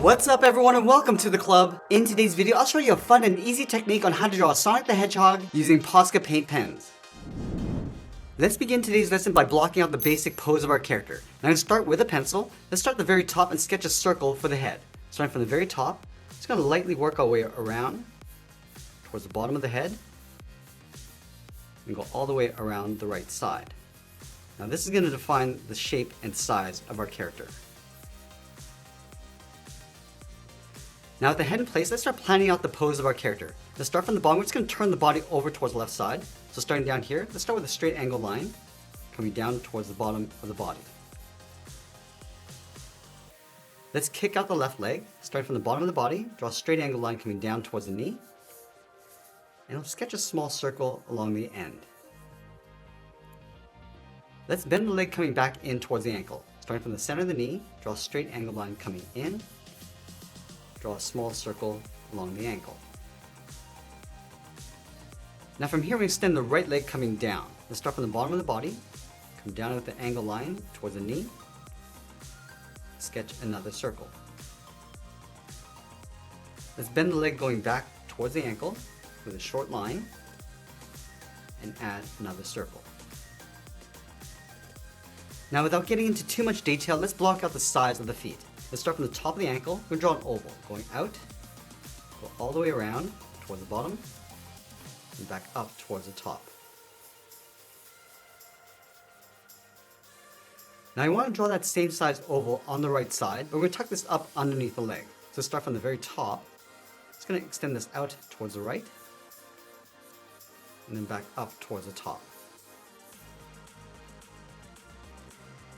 What's up everyone and welcome to the club. In today's video, I'll show you a fun and easy technique on how to draw Sonic the Hedgehog using Posca paint pens. Let's begin today's lesson by blocking out the basic pose of our character. Now I'm going to start with a pencil. Let's start at the very top and sketch a circle for the head. Starting from the very top, just going to lightly work our way around towards the bottom of the head and go all the way around the right side. Now this is going to define the shape and size of our character. Now with the head in place, let's start planning out the pose of our character. Let's start from the bottom. We're just going to turn the body over towards the left side. So starting down here, let's start with a straight angle line coming down towards the bottom of the body. Let's kick out the left leg. Starting from the bottom of the body, draw a straight angle line coming down towards the knee. And we'll sketch a small circle along the end. Let's bend the leg coming back in towards the ankle. Starting from the center of the knee, draw a straight angle line coming in. Draw a small circle along the ankle. Now from here we extend the right leg coming down. Let's start from the bottom of the body, come down with the angle line towards the knee, sketch another circle. Let's bend the leg going back towards the ankle with a short line and add another circle. Now without getting into too much detail, let's block out the size of the feet. Let's start from the top of the ankle. We're going to draw an oval, going out, go all the way around towards the bottom, and back up towards the top. Now you want to draw that same size oval on the right side, but we're going to tuck this up underneath the leg. So start from the very top. It's going to extend this out towards the right, and then back up towards the top.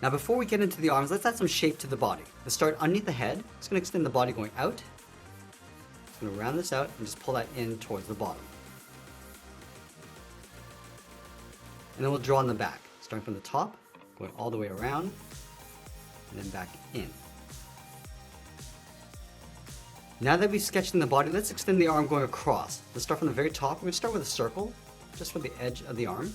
Now before we get into the arms, let's add some shape to the body. Let's start underneath the head. It's going to extend the body going out. It's going to round this out and just pull that in towards the bottom. And then we'll draw on the back, starting from the top, going all the way around, and then back in. Now that we've sketched in the body, let's extend the arm going across. Let's start from the very top. We're going to start with a circle, just for the edge of the arm.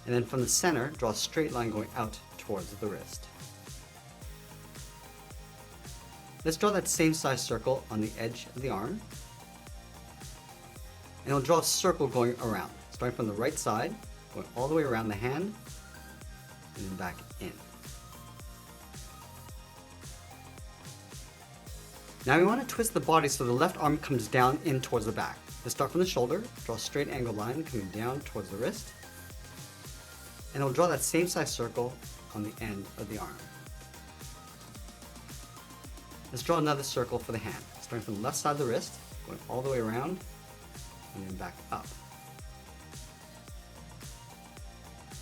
And then from the center, draw a straight line going out towards the wrist. Let's draw that same size circle on the edge of the arm. And we'll draw a circle going around, starting from the right side, going all the way around the hand, and then back in. Now we want to twist the body so the left arm comes down in towards the back. Let's start from the shoulder, draw a straight angle line coming down towards the wrist. And we'll draw that same size circle on the end of the arm. Let's draw another circle for the hand, starting from the left side of the wrist, going all the way around, and then back up.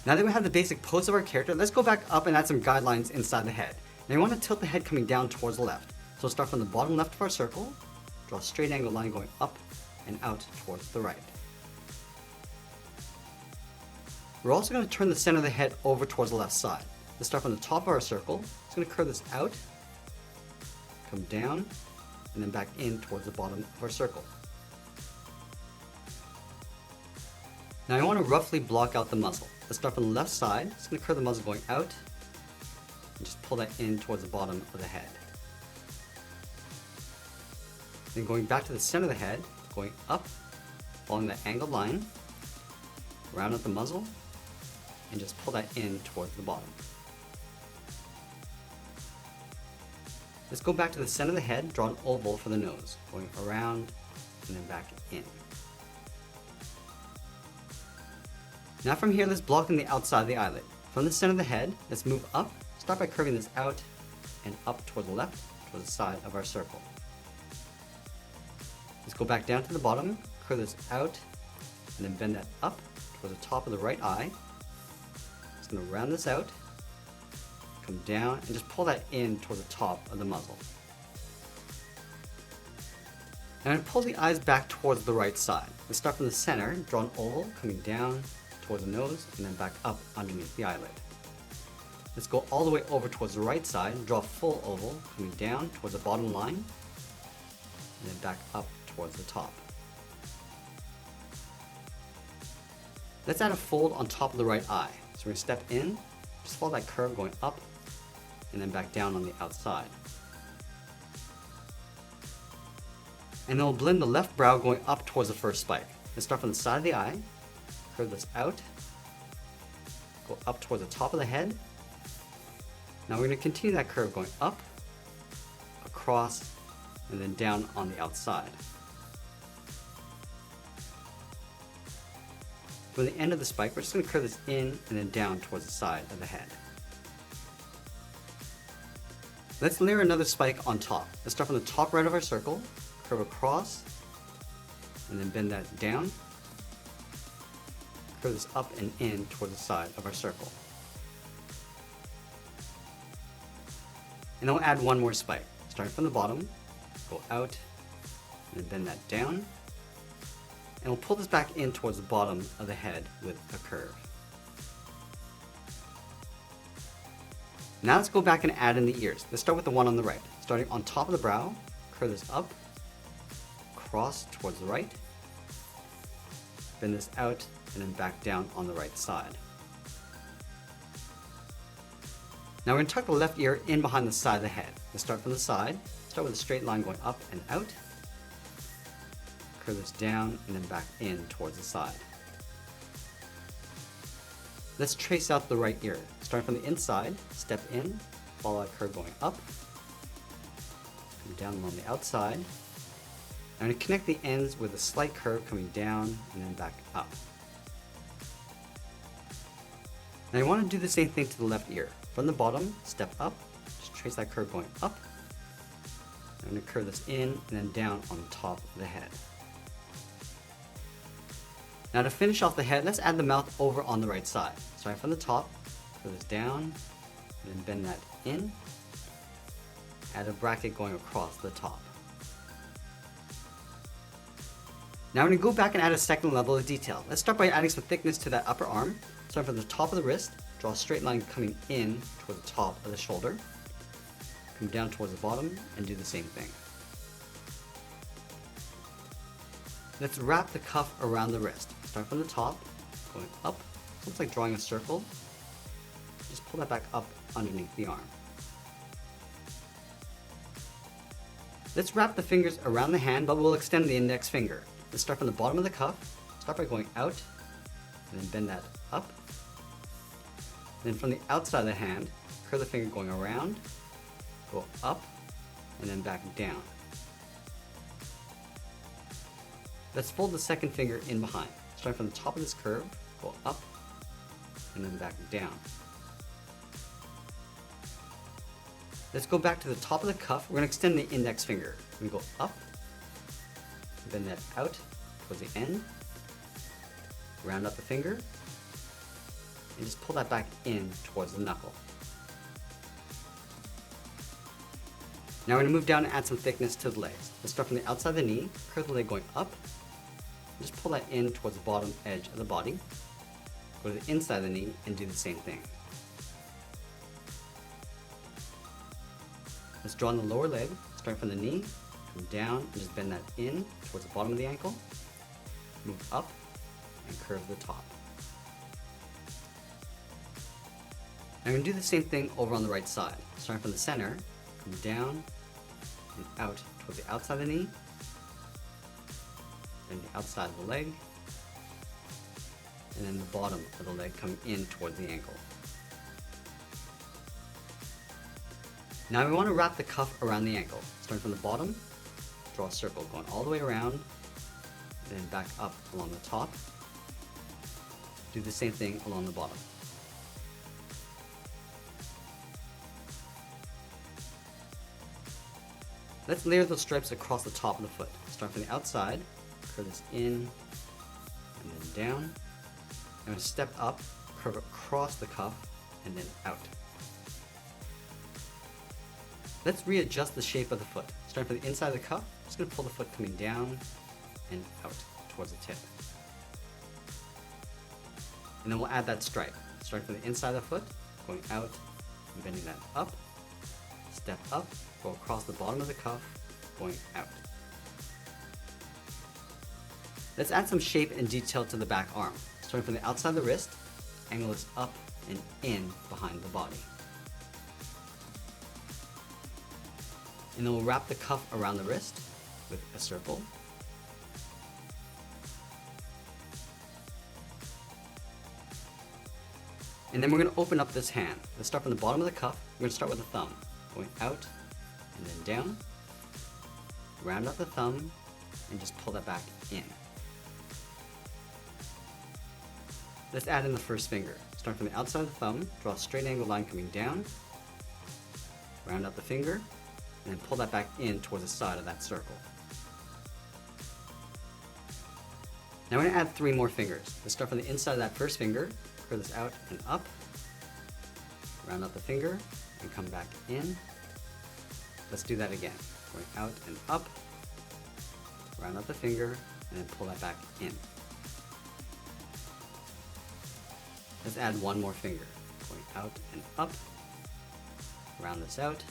Now that we have the basic pose of our character, let's go back up and add some guidelines inside the head. Now you want to tilt the head coming down towards the left. So start from the bottom left of our circle, draw a straight angle line going up and out towards the right. We're also going to turn the center of the head over towards the left side. Let's start from the top of our circle. It's going to curve this out, come down, and then back in towards the bottom of our circle. Now I want to roughly block out the muzzle. Let's start from the left side. It's going to curve the muzzle going out, and just pull that in towards the bottom of the head. Then going back to the center of the head, going up, following that angled line, round out the muzzle, and just pull that in towards the bottom. Let's go back to the center of the head, draw an oval for the nose, going around and then back in. Now from here, let's block in the outside of the eyelid. From the center of the head, let's move up, start by curving this out and up toward the left, toward the side of our circle. Let's go back down to the bottom, curve this out, and then bend that up toward the top of the right eye. Just going to round this out, come down, and just pull that in toward the top of the muzzle. Now I'm going to pull the eyes back towards the right side. Let's start from the center, draw an oval coming down towards the nose, and then back up underneath the eyelid. Let's go all the way over towards the right side, draw a full oval coming down towards the bottom line, and then back up towards the top. Let's add a fold on top of the right eye. So we're going to step in, just follow that curve going up, and then back down on the outside. And then we'll blend the left brow going up towards the first spike. Let's start from the side of the eye, curve this out, go up towards the top of the head. Now we're going to continue that curve going up, across, and then down on the outside. From the end of the spike, we're just going to curve this in and then down towards the side of the head. Let's layer another spike on top. Let's start from the top right of our circle, curve across, and then bend that down. Curve this up and in towards the side of our circle. And then we'll add one more spike. Starting from the bottom, go out, and then bend that down. And we'll pull this back in towards the bottom of the head with a curve. Now let's go back and add in the ears. Let's start with the one on the right. Starting on top of the brow, curve this up, cross towards the right, bend this out, and then back down on the right side. Now we're going to tuck the left ear in behind the side of the head. Let's start from the side. Start with a straight line going up and out. Curve this down and then back in towards the side. Let's trace out the right ear. Starting from the inside, step in, follow that curve going up, come down along the outside. I'm going to connect the ends with a slight curve coming down and then back up. Now you want to do the same thing to the left ear. From the bottom, step up, just trace that curve going up. I'm going to curve this in and then down on the top of the head. Now to finish off the head, let's add the mouth over on the right side. Starting from the top, curve this down, and then bend that in. Add a bracket going across the top. Now we're going to go back and add a second level of detail. Let's start by adding some thickness to that upper arm. Starting from the top of the wrist, draw a straight line coming in toward the top of the shoulder. Come down towards the bottom and do the same thing. Let's wrap the cuff around the wrist. Start from the top, going up. Looks like drawing a circle. Just pull that back up underneath the arm. Let's wrap the fingers around the hand, but we'll extend the index finger. Let's start from the bottom of the cuff. Start by going out, and then bend that up. Then from the outside of the hand, curve the finger going around, go up, and then back down. Let's fold the second finger in behind. Starting from the top of this curve, go up, and then back down. Let's go back to the top of the cuff. We're going to extend the index finger. We're going to go up, bend that out towards the end, round up the finger, and just pull that back in towards the knuckle. Now we're going to move down and add some thickness to the legs. Let's start from the outside of the knee, curve the leg going up, and just pull that in towards the bottom edge of the body. Go to the inside of the knee and do the same thing. Let's draw on the lower leg, starting from the knee, come down and just bend that in towards the bottom of the ankle, move up and curve the top. Now we're going to do the same thing over on the right side. Starting from the center, come down and out towards the outside of the knee, then the outside of the leg, and then the bottom of the leg coming in towards the ankle. Now we want to wrap the cuff around the ankle. Starting from the bottom, draw a circle going all the way around, and then back up along the top. Do the same thing along the bottom. Let's layer those stripes across the top of the foot. Start from the outside, curve this in, and then down. I'm going to step up, curve across the cuff, and then out. Let's readjust the shape of the foot. Starting from the inside of the cuff, just going to pull the foot coming down and out towards the tip. And then we'll add that stripe. Starting from the inside of the foot, going out, and bending that up, step up, go across the bottom of the cuff, going out. Let's add some shape and detail to the back arm. Starting from the outside of the wrist, angle this up and in behind the body. And then we'll wrap the cuff around the wrist, with a circle. And then we're going to open up this hand. Let's start from the bottom of the cuff. We're going to start with the thumb, going out and then down. Round out the thumb and just pull that back in. Let's add in the first finger. Start from the outside of the thumb, draw a straight angle line coming down, round out the finger, and then pull that back in towards the side of that circle. Now we're going to add 3 more fingers. Let's start from the inside of that first finger, curl this out and up, round out the finger, and come back in. Let's do that again. Going out and up, round out the finger, and then pull that back in. Let's add 1 more finger. Going out and up, round this out,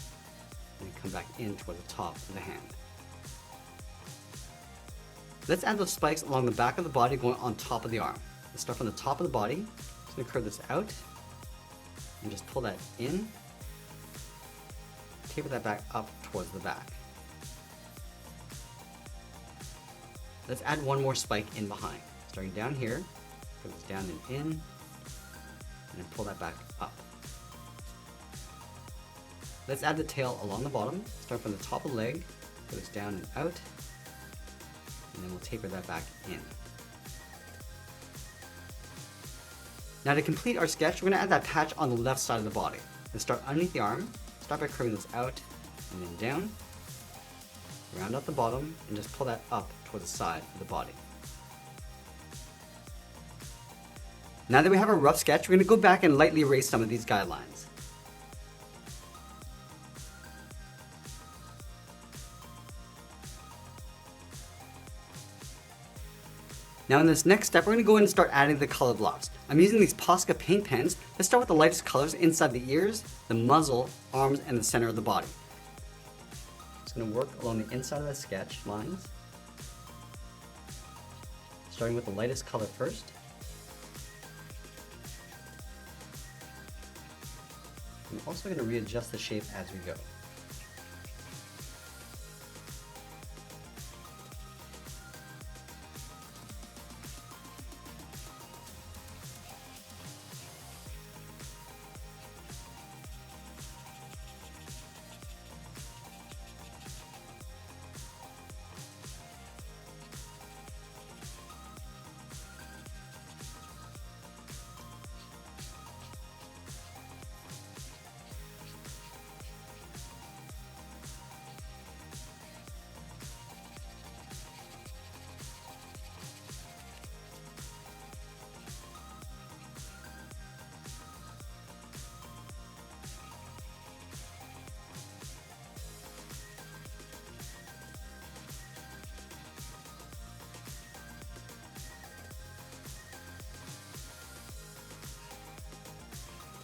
and then come back in toward the top of the hand. Let's add those spikes along the back of the body going on top of the arm. Let's start from the top of the body. Just going to curve this out and just pull that in. Taper that back up towards the back. Let's add 1 more spike in behind. Starting down here, curve this down and in, and then pull that back up. Let's add the tail along the bottom. Start from the top of the leg, curve this down and out, and then we'll taper that back in. Now to complete our sketch, we're going to add that patch on the left side of the body. Let's start underneath the arm, start by curving this out and then down, round out the bottom, and just pull that up towards the side of the body. Now that we have a rough sketch, we're going to go back and lightly erase some of these guidelines. Now in this next step, we're going to go in and start adding the color blocks. I'm using these Posca paint pens. Let's start with the lightest colors inside the ears, the muzzle, arms, and the center of the body. Just going to work along the inside of the sketch lines. Starting with the lightest color first. I'm also going to readjust the shape as we go.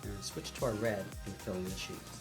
And switch to our red and fill in the sheets.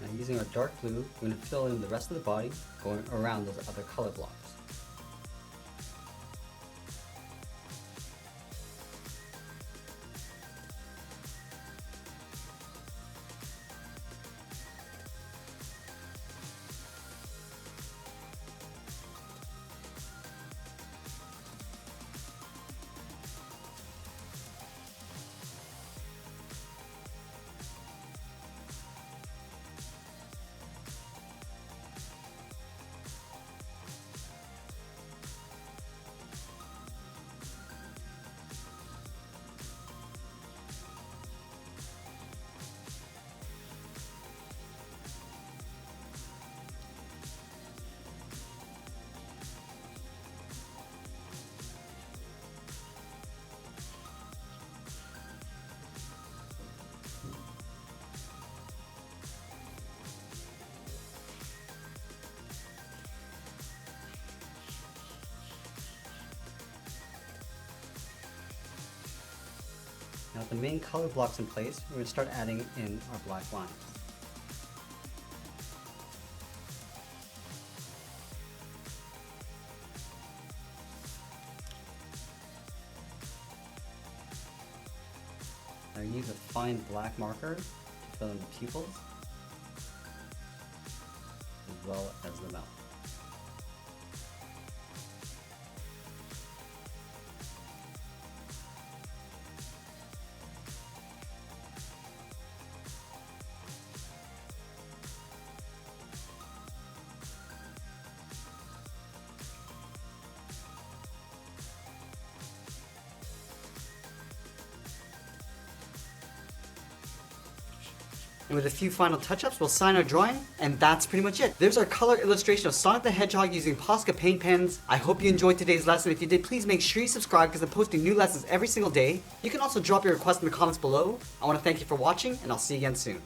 Now using our dark blue, we're going to fill in the rest of the body, going around those other color blocks. got the main color blocks in place. We're going to start adding in our black lines. I use a fine black marker to fill in the pupils, as well as the mouth. And with a few final touch-ups, we'll sign our drawing, and that's pretty much it. There's our color illustration of Sonic the Hedgehog using Posca paint pens. I hope you enjoyed today's lesson. If you did, please make sure you subscribe because I'm posting new lessons every single day. You can also drop your request in the comments below. I want to thank you for watching, and I'll see you again soon.